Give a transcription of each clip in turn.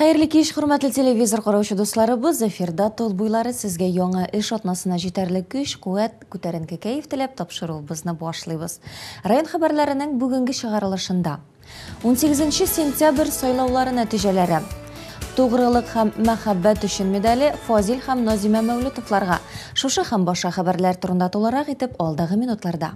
Xayrli kеш, hurmatli televizor qarovchi do'stlarimiz, efirda tol bo'ylari sizga yangi ish atmasına yetarli kuch, quvvat, ko'tarinki kayf tilab topshiruvimizni boshlaymiz. Rayon xabarlarining bugungi chiqarilishida 18 sentyabr saylovlari natijalari. To'g'rilik ham muhabbat uchun medali Fozil ham Nozima Mavlutovlarga. Shusha ham boshqa xabarlar turida to'liq etib oldagi minutlarda.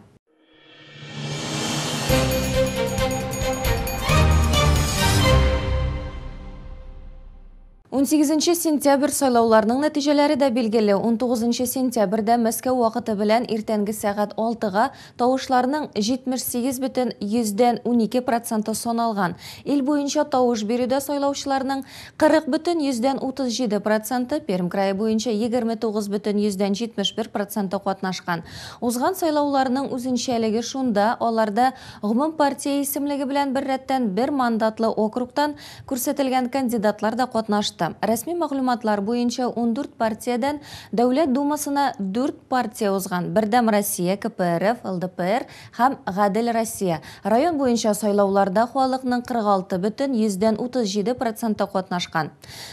18 sentyabr saylovlarining natijalari da belgili. 19 sentyabrda Moskva vaqti bilan ertangi soat 6ga tovushlarning 78,12% sonalgan. Il bo'yicha tovush beruvda saylovchilarning 40,37%, Perm krayi bo'yicha 29,71% qatnashgan. O'zgan saylovlarning o'zinchaligi shunda, ularda G'umum partiya ismligi bilan bir ratdan bir mandatli okrugdan ko'rsatilgan kandidatlar da qatnashdi. Rasmiy ma'lumotlar bo'yicha 14 partiyadan Davlat dumasına 4 partiya o'zgan. Birdam Rossiya, KPRF, LDPR ham G'adil Rossiya. Rayon bo'yicha saylovlarda xalqning 46,37% qatnashgan.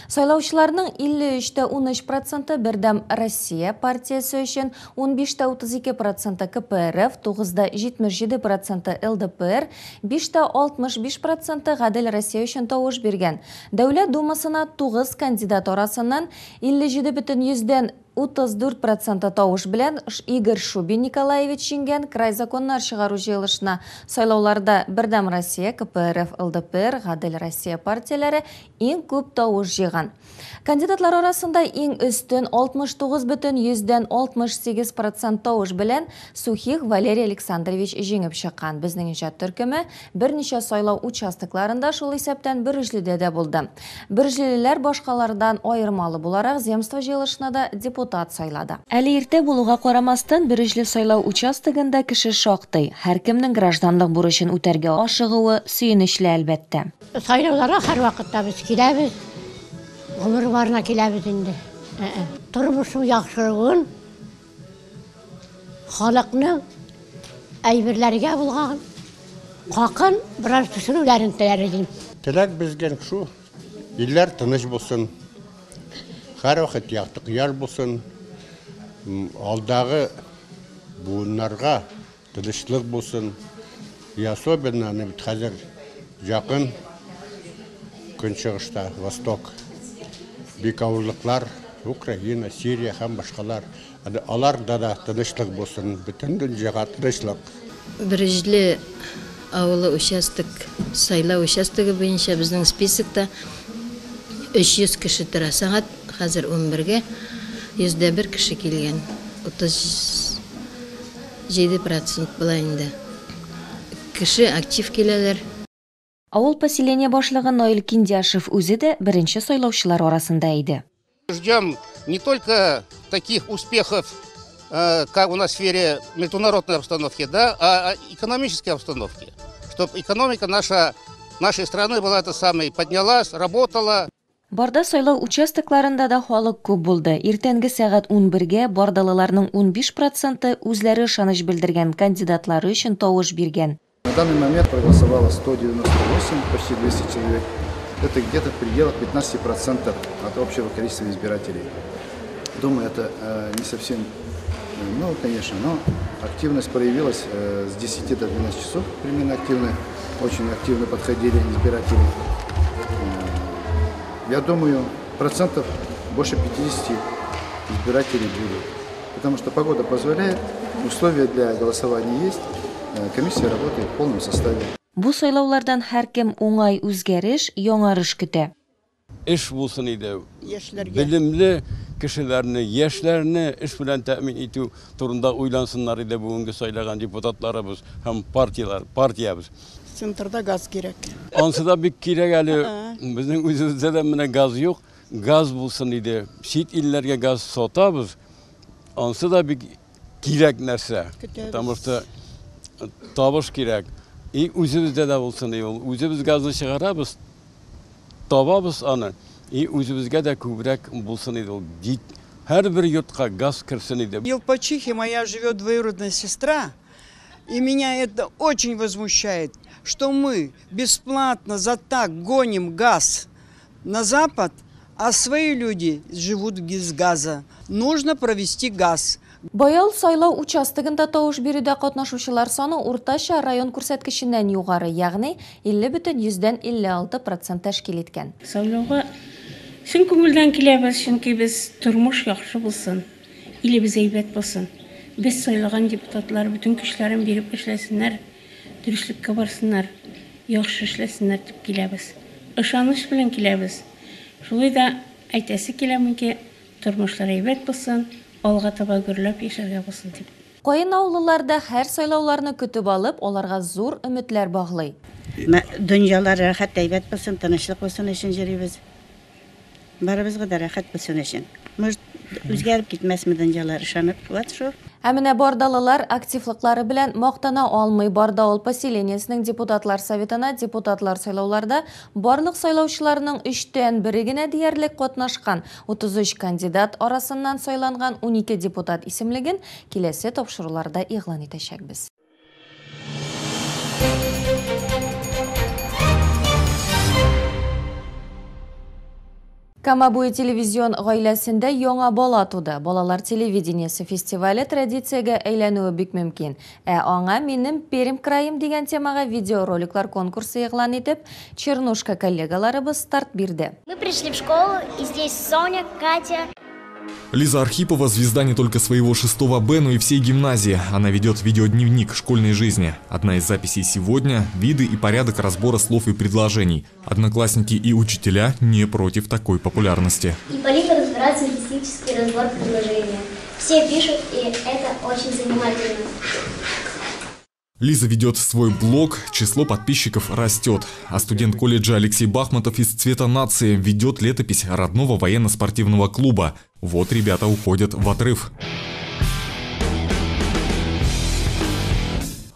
Saylovchilarning 53,13% Birdam Rossiya partiyasi uchun, 15,32% KPRF, 9,77% LDPR, 5,65% G'adil Rossiya uchun tovush bergan. Davlat dumasına 9 kandidat orasidan 57,34% tovush bilan Igor Shubin Nikolayevich yenggan. Kray zakonlar chiqaruv yig'ilishida saylovlarda Birdam Rossiya, KPRF, LDPR, G'adil Rossiya partiyalari eng ko'p tovush yig'gan. Kandidatlar orasida eng ustun 69,68% tovush bilan Suxig Valeriy Aleksandrovich yengib chiqqan. Bizning ijod turkumi bir necha saylov uchastklarida shul hisobdan Birijlida bo'ldi. Birijlilar boshqalardan ayirmali bo'larak zemstvo yig'ilishida deputat sayladi. Ali erta bo'luga qaramasdan Birijli saylov uchastigida kishi shoqdi. Har kimning grajdanlik burchini o'targa oshig'i suyunishli albatta. Saylovlarga har vaqtda biz kelamiz. Umr varına kelamiz endi. Turmushning yaxshiligi xalqning aybirlariga bo'lgan qaqin biroz tushunuvlarini tilayman. Tilak bizga shu yillar tinch bo'lsin. Har vaqt yaxshi qiyar bo'lsin. Alдағы bularga tinchlik bo'lsin. Особенно hozir yaqin Künçüğüş'ta, Vostok, Bikavurluklar, Ukrayna, Suriya ham boshqalar. Alarda da tinchlik bo'lsin, butun dunyoga tinchlik. Birijli avli uchastik saylov uchastigi bo'yicha bizning speskda 300 kishi turadi. Soat hozir 11ga 101 kishi kelgan. 37% bilan kishi aktiv keladilar. Avul поселения boshlig'i Noil Kindyashev o'zi de birinchi saylovchilar orasida edi. Ждем не только таких успехов, как у нас в сфере международной обстановки, да, а экономической обстановки. Чтобы экономика нашей страны была поднялась, работала. Barda saylov uchastklarida da xalq ko'p bo'ldi. Ertangi soat 11ga bordalilarning 15% o'zlari ishonish bildirgan kandidatlari uchun tovush bergan. На данный момент проголосовало 198, почти 200 человек. Это где-то в пределах 15% от общего количества избирателей. Думаю, это не совсем, ну, конечно, но активность проявилась с 10 до 12 часов, примерно активно, очень активно подходили избиратели. Я думаю, процентов больше 50 избирателей будут, потому что погода позволяет, условия для голосования есть. Комиссия работает в полном составе. Bu saylovlardan har kim o'ng'ay o'zgarish, yo'ngarish kuta. İş bulsun edi. Bilimli kişilerini, yaşlarını iş bilen temin etiyor turunda oylansınlar edi bugünkü saylagan deputatlarımız, hem partiyamız. Sentrda gaz gerek. Ansıda bir kire geliyor. Bizim üzümüzde de gaz yok. Gaz bulsun edi. Şit illerge gaz satabız. Ansıda bir gerek nerse. Tamırsa tabuş gerek. Üzümüzde de bulsun edi. Üzümüz gazını çıkarabız. Tababız anı. Üzümüzde de kübrek bulsun edi. Her bir yurtka gaz kırsın edi. В Елпачихе моя живет двоюродная сестра. И меня это очень возмущает, что мы бесплатно за так гоним газ на запад, а свои люди живут без газа. Нужно провести газ. Быел сайлау участогында тауыш беруде катнашучылар саны уртача район күрсәткеченнән югары, ягъни 50,56% тәшкил иткән. Сайлауга шын күңелдән киләбез, чөнки без тормыш яхшы булсын, илебез әйбәт булсын. Без сайлаган депутатлар бүтән көчләрен биреп эшләсеннәр, дөреслеккә барсыннар, яхшы эшләсеннәр дип киләбез. Ышаныч белән киләбез. Шулай да әйтәсе киләменки тормышлар әйбәт булсын, алга таба гөрләп яшәргә булсын дип. Кайын авылларда һәр сайлауларны көтеп алып, аларга зур өметләр баглый. Дөньялар рәхәт әйбәт булсын, тынычлык булсын өчен җөрибез. Барыбызга да рәхәт булсын өчен. Может, үзгәреп китмәсме дөньялар, ышанып, вот шу. Ә менә бардалылар активлыклары белән мактана алмый. Бардавыл поселениясенең депутатлар советына депутатлар сайлауларда барлык сайлаучыларның 3/1 генә диярлек катнашкан. 33 кандидат арасыннан сайланган 12 депутат исемлеген киләсе тапшыруларда игълан итәчәкбез. Камабуй телевизион гаиләсендә яңа бала туды. Балалар телевидениесе фестивале традициягә әйләнүе бик мөмкин. Ә аңа минем Пермь краем дигән темага видеороликлар конкурсы игълан итеп, Чернушка коллегаларыбыз старт бирде. Мы пришли в школу, и здесь Соня, Катя. Лиза Архипова – звезда не только своего 6 Б, но и всей гимназии. Она ведет видеодневник школьной жизни. Одна из записей сегодня – виды и порядок разбора слов и предложений. Одноклассники и учителя не против такой популярности. Ипполита разбирается в лексический разбор предложения. Все пишут, и это очень занимательно. Лиза ведет свой блог, число подписчиков растет. А студент колледжа Алексей Бахматов из «Цвета нации» ведет летопись родного военно-спортивного клуба. Вот ребята уходят в отрыв.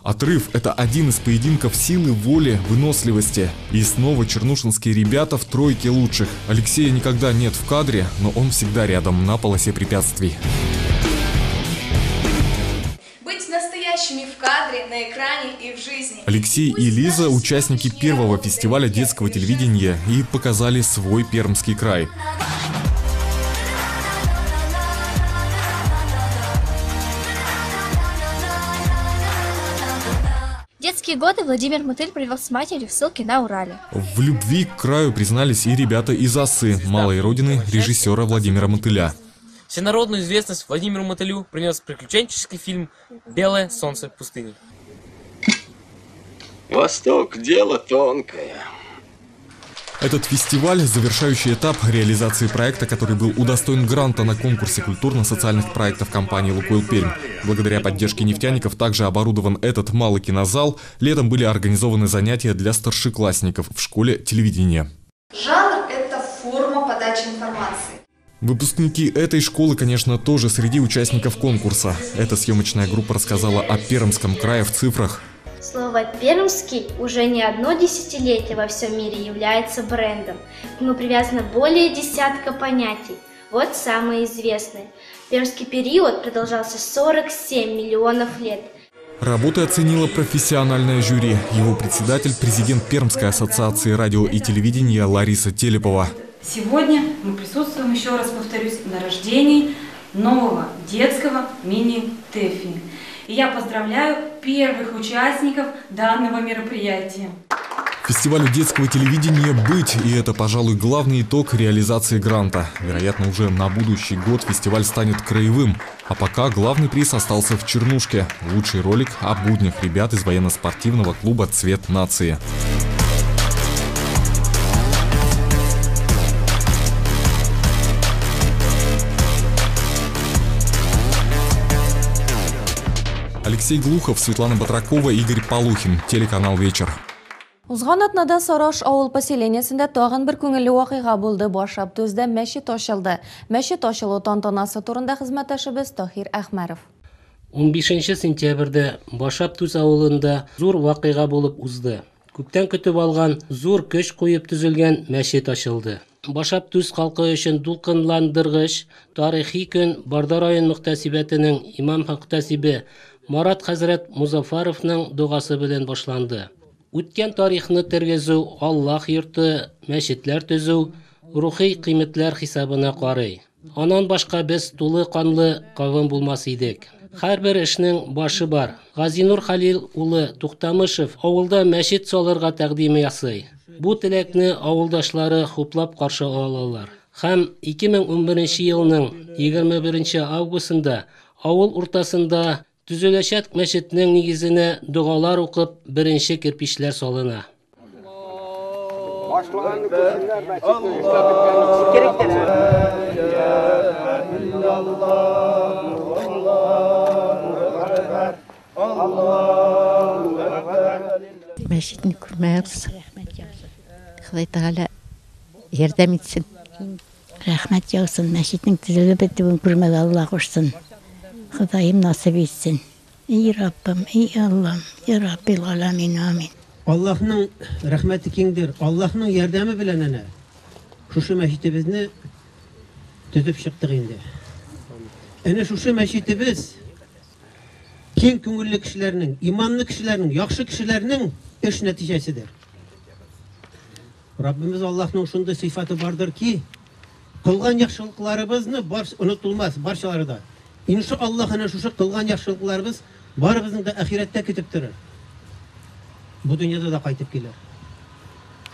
Отрыв – это один из поединков силы, воли, выносливости. И снова чернушинские ребята в тройке лучших. Алексея никогда нет в кадре, но он всегда рядом на полосе препятствий. В кадре, на экране и в жизни. Алексей и Лиза – участники первого фестиваля детского телевидения и показали свой Пермский край. Детские годы Владимир Мотыль провел с матерью в ссылке на Урале. В любви к краю признались и ребята из Осы, малой родины режиссера Владимира Мотыля. Всенародную известность Владимиру Мотылю принес приключенческий фильм «Белое солнце пустыни». Восток – дело тонкое. Этот фестиваль – завершающий этап реализации проекта, который был удостоен гранта на конкурсе культурно-социальных проектов компании «Лукойл Пермь». Благодаря поддержке нефтяников также оборудован этот малый кинозал. Летом были организованы занятия для старшеклассников в школе телевидения. Жанр – это форма подачи информации. Выпускники этой школы, конечно, тоже среди участников конкурса. Эта съемочная группа рассказала о Пермском крае в цифрах. Слово «пермский» уже не одно десятилетие во всем мире является брендом. К нему привязано более десятка понятий. Вот самые известные. Пермский период продолжался 47 миллионов лет. Работы оценило профессиональное жюри. Его председатель – президент Пермской ассоциации радио и телевидения Лариса Телепова. Сегодня мы присутствуем, еще раз повторюсь, на рождении нового детского мини-ТЭФИ. И я поздравляю первых участников данного мероприятия. Фестивалю детского телевидения «Быть» – и это, пожалуй, главный итог реализации гранта. Вероятно, уже на будущий год фестиваль станет краевым. А пока главный приз остался в Чернушке. Лучший ролик о буднях ребят из военно-спортивного клуба «Цвет нации». Алексей Глухов, Светлана Батракова, Игорь Полухин. Телеканал «Вечер». Узган атнада Сараш авыл поселениясендә тагын бер күңелле вакыйга булды. Башап төздә мәчет ачылды. Мәчет ачылу тантанасы турында хезмәттәшебез Таһир Әхмәров. 15 сентябрьдә Башап-Туз авылында зур вакыйга булып узды. Күптән көтеп алган, зур көч куеп төзелгән мәчет ачылды. Башап-Туз халкы өчен дулкынландыргыч тарихи көн Барда район мөхтәсибәтенең имам мөхтәсибе Марат хәзрәт Музафаровның дугасы белән башланды. Үткән тарихны тергезү, Аллаһ йорты, мәчетләр төзү, рухи кыйммәтләр хисабына карый. Анан башка без тулы канлы кавым булмас идек. Һәрбер эшнең башы бар. Газинур Халил улы Туктамышев авылда мәчет салырга тәкъдим ясый. Бу теләкне авылдашлары хуплап каршы алалар. Һәм 2011 елның 21 августында авыл уртасында төзеләчәк мәчетнең нигезенә дугалар укып беренче кирпечләр салына. Мәчетне күрмәбез. Ходай Тәгалә ярдәм итсен. Рәхмәт яусын. Мәчетнең төзелеп бетүен күрмәгә Алла кушсын. Ходаем насип итсен. Ey Rabbim, ey Allah'ım, ya Rabbil Alamin, amin. Allah'ın rahmeti kengdir. Allah'ın yardımı bilen ana. Şuşu meşitimizni tüzüp çıktık indi. Ana şuşu meşitimiz keng köngüllü kişilerinin, imanlı kişilerinin, yaxşı kişilerinin iş neticesidir. Rabbimiz Allah'ın şunda sıfatı vardır ki kılgan yaxşılıklarımızı unutulmaz barşaları da. İnşallah ana şuşu kılgan yaxşılıklarımız barımızın da ahirette kütüp durur. Bu dünyada da kaytıp gelir.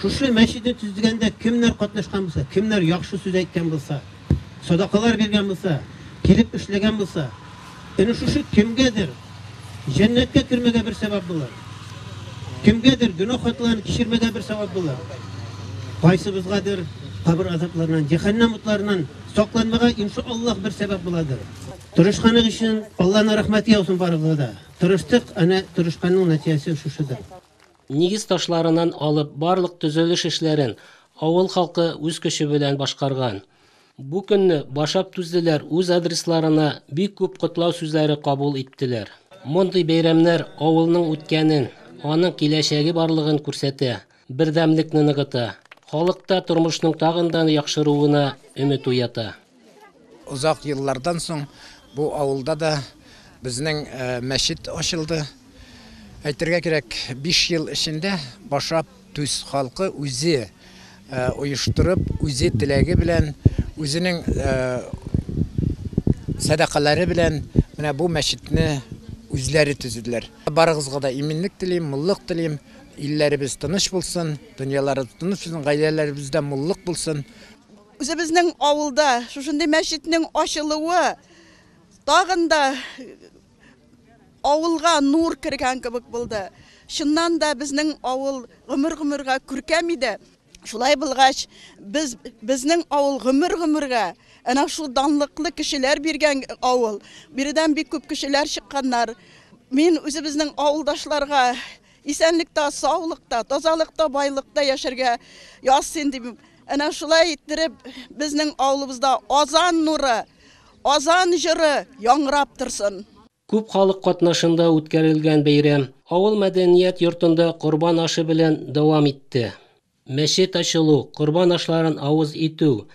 Şuşu meşidini tüzdügende kimler katlaşkan bulsa, kimler yaxşı söz aytkan bulsa, sadakalar bergen bulsa, kelip işlegen bulsa, yani şuşu kimgedir? Cennetke kirmege bir sebep bular. Kimgedir? Günah hatlarını kişirmege bir sebep bular. Kaysımızgadır? Kabir azaplarından, cehennem mutlarından saklanmaga inşallah bir sebep buladır. Tırışkanlık için Allah'ın rahmeti olsun barıgıda da. Tırıştık, ana tırışkanlığın neticesi şuşudur. Нигез ташларынан алып барлык төзелеш эшләрен авыл халкы үз көче белән башкарган. Бу көнне башап түзделәр үз адресларына бик күп котлау сүзләре кабул иттеләр. Мондый бәйрәмнәр авылның үткәнен, аның киләчәге барлыгын күрсәтә, бердәмлекне ныгыта. Халыкта тормышның тагын да яхшыруына өмет уята. Узак еллардан соң бу авылда да безнең мәчет ачылды. Әйтергә кирәк, 5 ел эчендә башап төз халкы үзе оештырып, үзе теләге белән, үзенең садакалары белән менә бу мәчетне үзләре төзеделәр. Барыгызга да иминлек телим, муллык телим, илләребез тыныч булсын, дөньялары тыныч булсын, гаиләләребез дә муллык булсын. Үзебезнең авылда шушындый мәчетнең ачылуы тагын да авылга нур кергән кебек булды. Шуннан да безнең авыл гомер-гомергә күркәм иде. Шулай булгач, безнең авыл гомер-гомергә ана шул данлыклы кешеләр биргән авыл. Биредән бик күп кешеләр чыкканнар. Мин үзебезнең авылдашларга исәнлектә, саулыкта, тазалыкта, байлыкта яшәргә ясыйм дип, ана шулай иттереп безнең авылыбызда азан нуры, азан җыры яңгырап торсын. Күп халык катнашында үткәрелгән бәйрәм авыл мәдәният йортында Корбан ашы белән дәвам итте. Мәчет ачылу, Корбан ашларын авыз итү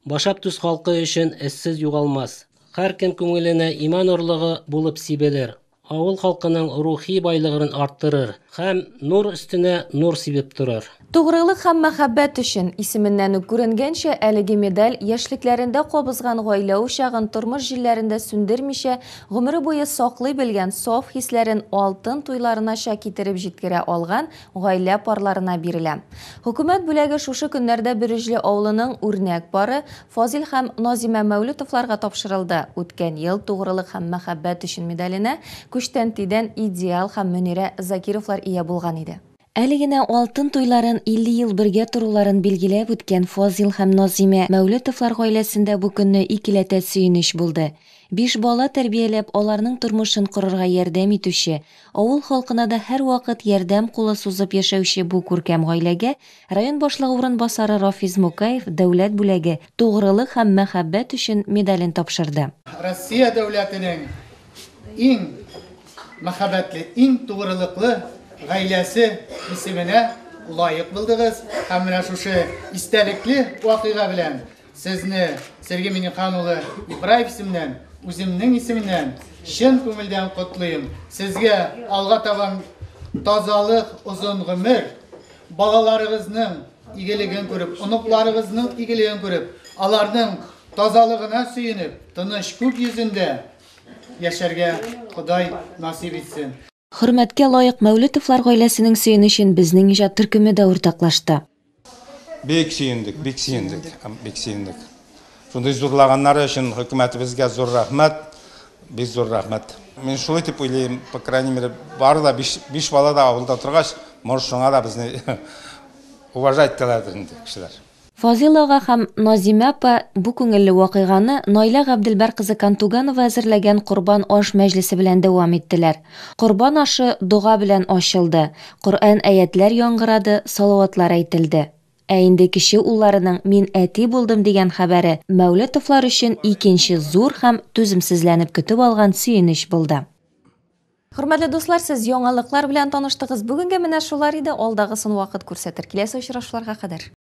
башап төз халкы өчен эссез югалмас. Һәркем күңеленә иман орлыгы булып сибелер. Авыл халкының рухи байлыгын арттырыр һәм нур өстенә нур сибеп торыр. Тугрылык һәм мәхәббәт өчен исеменнән үк күренгәнчә әлеге медаль яшьлекләрендә кабызган гаилә учагын тормыш җилләрендә сүндермичә, гомере буе саклый белгән саф хисләрен алтын туйларынача китереп җиткерә алган гаилә парларына бирелә. Хөкүмәт бүләге шушы көннәрдә Бирҗле авылының үрнәк пары Фазил һәм Назимә Мәүлетовларга тапшырылды. Үткән ел тугрылык һәм мәхәббәт өчен медаленә Күчтәнтидән Идеал һәм Мөнирә Закировлар ия булган иде. Әле генә алтын туйларын 50 ел бергә торуларын билгеләп үткән Фазил һәм Назимә Мәүлетовлар гаиләсендә бу көнне икеләтә сөенеч булды. 5 бала тәрбияләп, аларның тормышын корырга ярдәм итүче, авыл халкына да һәр вакыт ярдәм кулы сузып яшәүче бу күркәм гаиләгә район башлыгы урынбасары Рафиз Мукаев дәүләт бүләге тугрылык һәм мәхәббәт өчен медален тапшырды. Россия дәүләтенең иң мәхәббәтле, иң тугрылыклы гаиләсе исеменә лайык булдыгыз һәм менә шушы истәлекле вакыйга белән сезне Сергей Минихан улы Ибраев исеменнән, үземнең исеменнән чын күңелдән котлыйм. Сезгә алга табан тазалык, узын гомер, балаларыгызның игілігін көріп, ұнықларыбызның игілігін көріп, алардың тазалығына сүйініп, тыныш көк yüzінде яшәргә Құдай насип етсін. Хөрмәткә лайык Мәүлетовлар гаиләсенең сөенешен безнең иҗат төркеме дә уртаклашты. Бик сөендік. Шундай зурлағаннары үшін хөкүмәтебезгә зур рәхмәт, бик зур рәхмәт. Мен шулай дип уйлыйм, по крайней мере, бары да 5 бала да авылда торгач, может шуңа да безне уважать итәләр инде кешеләр. Фазил ага һәм Назима апа бу күңелле вакыйганы Найла Габделбар кызы Кантуганова әзерләгән Корбан аш мәҗлесе белән дәвам иттеләр. Корбан ашы дуга белән ачылды. Коръән аятләр яңгырады, салаватлар әйтелде. Ә инде кеше улларының мин әти булдым дигән хәбәре Мәүлетовлар өчен икенче зур һәм түземсезләнеп көтеп алган сөенеч булды. Хөрмәтле дуслар, сез яңалыклар белән таныштыгыз. Бүгенгә менә шулар иде. Алдагысын вакыт күрсәтер. Киләсе очрашуларга кадәр.